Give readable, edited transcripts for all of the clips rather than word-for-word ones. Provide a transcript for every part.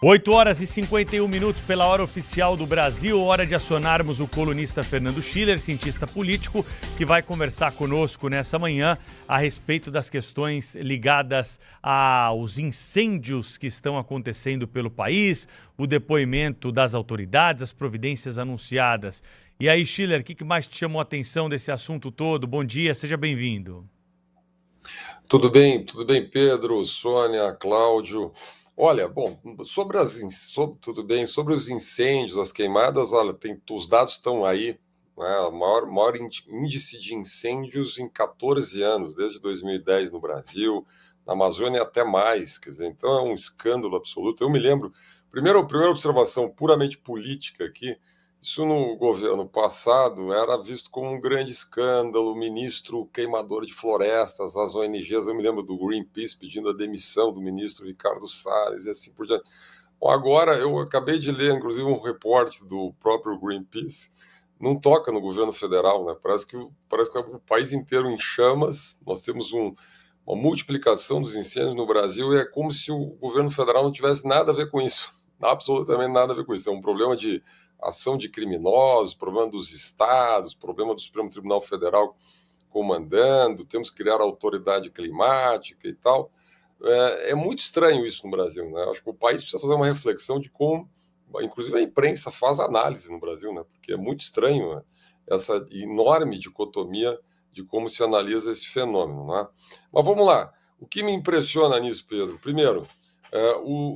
8h51 pela hora oficial do Brasil, hora de acionarmos o colunista Fernando Schiller, cientista político, que vai conversar conosco nessa manhã a respeito das questões ligadas aos incêndios que estão acontecendo pelo país, o depoimento das autoridades, as providências anunciadas. E aí, Schiller, o que mais te chamou a atenção desse assunto todo? Bom dia, seja bem-vindo. Tudo bem, Pedro, Sônia, Cláudio. Olha, bom, sobre os incêndios, as queimadas, olha, os dados estão aí, né, o maior índice de incêndios em 14 anos, desde 2010 no Brasil, na Amazônia até mais, quer dizer, então é um escândalo absoluto. Eu me lembro, primeira observação puramente política aqui, isso no governo passado era visto como um grande escândalo, o ministro queimador de florestas, as ONGs, eu me lembro do Greenpeace pedindo a demissão do ministro Ricardo Salles e assim por diante. Bom, agora eu acabei de ler, inclusive, um reporte do próprio Greenpeace, não toca no governo federal, né? Parece que o país inteiro em chamas, nós temos uma multiplicação dos incêndios no Brasil e é como se o governo federal não tivesse nada a ver com isso, absolutamente nada a ver com isso. É um problema de ação de criminosos, problema dos estados, problema do Supremo Tribunal Federal comandando, temos que criar a autoridade climática e tal. É muito estranho isso no Brasil, né? Acho que o país precisa fazer uma reflexão de como, inclusive a imprensa faz análise no Brasil, né? Porque é muito estranho, né, essa enorme dicotomia de como se analisa esse fenômeno, né? Mas vamos lá, o que me impressiona nisso, Pedro? Primeiro,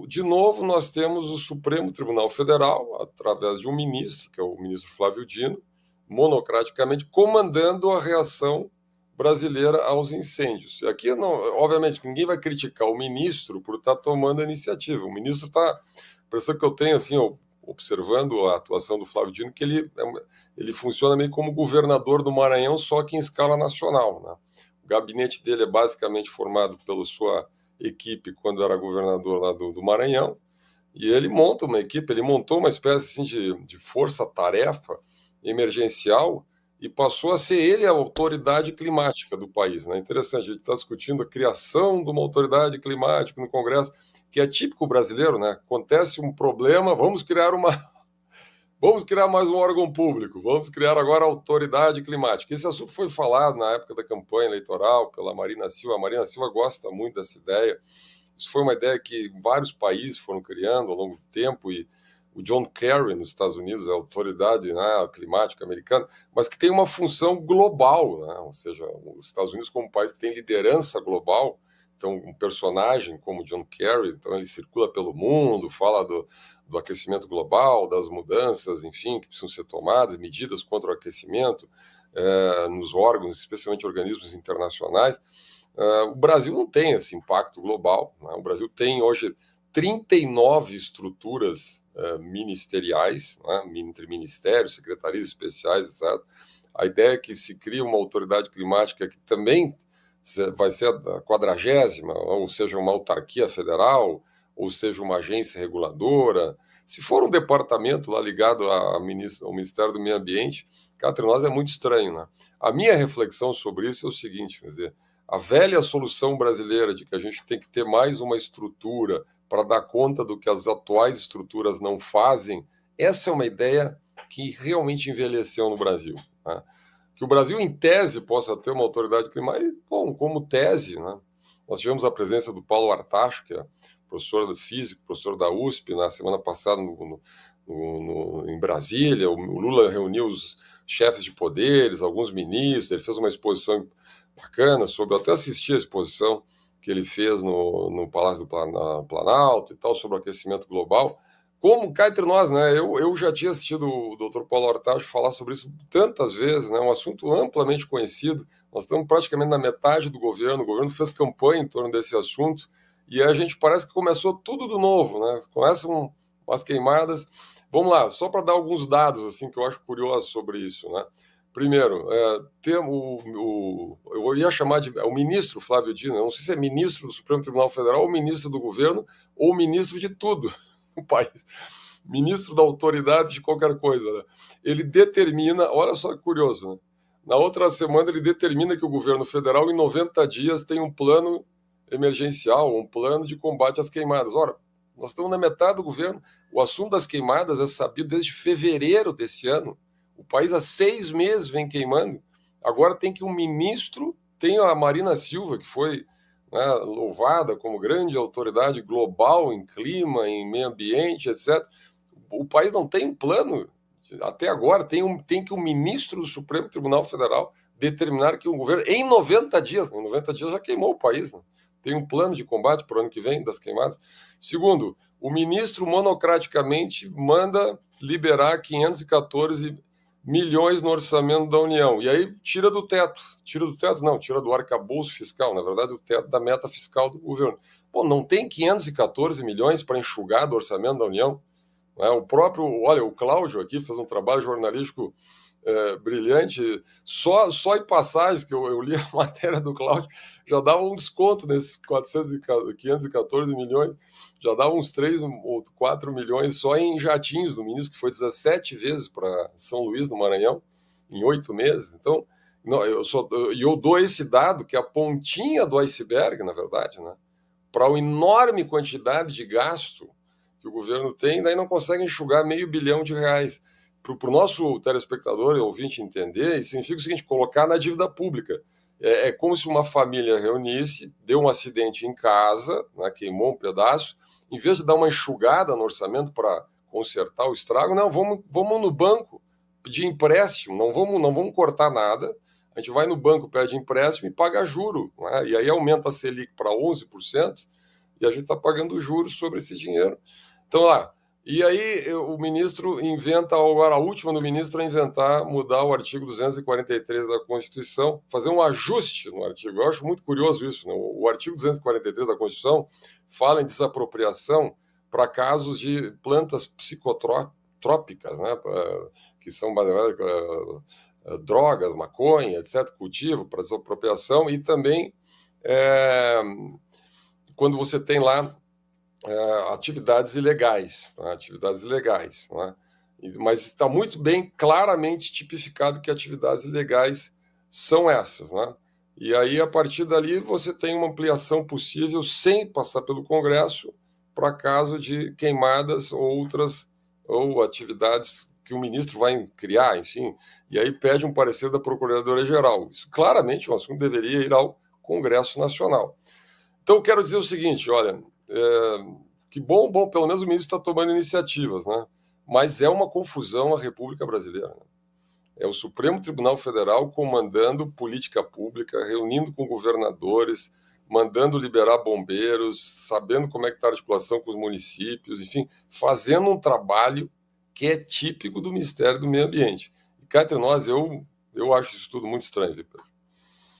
de novo, nós temos o Supremo Tribunal Federal, através de um ministro, que é o ministro Flávio Dino, monocraticamente comandando a reação brasileira aos incêndios. E aqui, não, obviamente, ninguém vai criticar o ministro por estar tomando a iniciativa. O ministro está... A impressão que eu tenho, assim, observando a atuação do Flávio Dino, que ele funciona meio como governador do Maranhão, só que em escala nacional, né? O gabinete dele é basicamente formado pela sua equipe quando era governador lá do Maranhão, e ele monta uma equipe, ele montou uma espécie assim, de força-tarefa emergencial e passou a ser ele a autoridade climática do país, né? Interessante, a gente está discutindo a criação de uma autoridade climática no Congresso, que é típico brasileiro, né? Acontece um problema, vamos criar mais um órgão público, vamos criar agora a autoridade climática. Esse assunto foi falado na época da campanha eleitoral pela Marina Silva. A Marina Silva gosta muito dessa ideia. Isso foi uma ideia que vários países foram criando ao longo do tempo, e o John Kerry, nos Estados Unidos, é a autoridade, né, climática americana, mas que tem uma função global, né? Ou seja, os Estados Unidos como um país que tem liderança global, então um personagem como John Kerry, então ele circula pelo mundo, fala do aquecimento global, das mudanças, enfim, que precisam ser tomadas, medidas contra o aquecimento nos órgãos, especialmente organismos internacionais. O Brasil não tem esse impacto global, né? O Brasil tem hoje 39 estruturas ministeriais, né, entre ministérios, secretarias especiais, etc. A ideia é que se cria uma autoridade climática que também vai ser a 40ª, ou seja, uma autarquia federal, ou seja, uma agência reguladora. Se for um departamento lá ligado ao Ministério do Meio Ambiente, cá entre nós é muito estranho, né? A minha reflexão sobre isso é o seguinte, quer dizer, a velha solução brasileira de que a gente tem que ter mais uma estrutura para dar conta do que as atuais estruturas não fazem, essa é uma ideia que realmente envelheceu no Brasil, né? Que o Brasil, em tese, possa ter uma autoridade climática, bom, como tese, né? Nós tivemos a presença do Paulo Artacho, que é professor de físico, professor da USP, na semana passada em Brasília. O Lula reuniu os chefes de poderes, alguns ministros, ele fez uma exposição bacana sobre, eu até assisti a exposição que ele fez no Palácio do Planalto e tal, sobre o aquecimento global. Como cá entre nós, né? Eu já tinha assistido o Dr. Paulo Artacho falar sobre isso tantas vezes, né? Um assunto amplamente conhecido. Nós estamos praticamente na metade do governo, o governo fez campanha em torno desse assunto, e a gente parece que começou tudo do novo, né? Começam umas queimadas. Vamos lá, só para dar alguns dados assim que eu acho curioso sobre isso, né? Primeiro, eu ia chamar de o ministro Flávio Dino, eu não sei se é ministro do Supremo Tribunal Federal, ou ministro do governo, ou ministro de tudo no país, ministro da autoridade de qualquer coisa, né? Ele determina, olha só que curioso, né? Na outra semana ele determina que o governo federal em 90 dias tem um plano emergencial, um plano de combate às queimadas. Ora, Nós estamos na metade do governo. O assunto das queimadas é sabido desde fevereiro desse ano. O país há 6 meses vem queimando. Agora tem que um ministro, tem a Marina Silva, que foi, né, louvada como grande autoridade global em clima, em meio ambiente, etc. O país não tem um plano. Até agora tem que o ministro do Supremo Tribunal Federal determinar que o governo, em 90 dias já queimou o país, né? Tem um plano de combate para o ano que vem das queimadas. Segundo, o ministro monocraticamente manda liberar 514 milhões no orçamento da União. E aí tira do teto. Tira do arcabouço fiscal, na verdade, do teto da meta fiscal do governo. Pô, não tem 514 milhões para enxugar do orçamento da União? O próprio, olha, o Cláudio aqui fez um trabalho jornalístico brilhante, só em passagens que eu li a matéria do Cláudio, já dava um desconto nesses 514 milhões, já dava uns 3 ou 4 milhões só em jatinhos do ministro, que foi 17 vezes para São Luís, no Maranhão, em 8 meses. Então, eu dou esse dado, que é a pontinha do iceberg, na verdade, né, para a enorme quantidade de gasto que o governo tem, daí não consegue enxugar R$500 bilhão. Para o nosso telespectador e ouvinte entender, isso significa o seguinte: colocar na dívida pública. É como se uma família reunisse, deu um acidente em casa, né, queimou um pedaço, em vez de dar uma enxugada no orçamento para consertar o estrago, não, vamos no banco pedir empréstimo, não vamos cortar nada, a gente vai no banco, pede empréstimo e paga juro, né, e aí aumenta a Selic para 11%, e a gente está pagando juros sobre esse dinheiro. Então, lá. E aí o ministro inventa, agora a última do ministro é mudar o artigo 243 da Constituição, fazer um ajuste no artigo. Eu acho muito curioso isso, né? O artigo 243 da Constituição fala em desapropriação para casos de plantas psicotrópicas, né? Que são drogas, maconha, etc., cultivo para desapropriação, e também quando você tem lá atividades ilegais, tá? Né? Mas está muito bem claramente tipificado que atividades ilegais são essas, né? E aí, a partir dali, você tem uma ampliação possível sem passar pelo Congresso para caso de queimadas ou atividades que o ministro vai criar, enfim, e aí pede um parecer da Procuradoria-Geral. Isso claramente é um assunto que deveria ir ao Congresso Nacional. Então, eu quero dizer o seguinte, olha, que bom, pelo menos o ministro está tomando iniciativas, né? Mas é uma confusão a República Brasileira, né? É o Supremo Tribunal Federal comandando política pública, reunindo com governadores, mandando liberar bombeiros, sabendo como é que está a articulação com os municípios, enfim, fazendo um trabalho que é típico do Ministério do Meio Ambiente. E cá entre nós, eu acho isso tudo muito estranho, Pedro.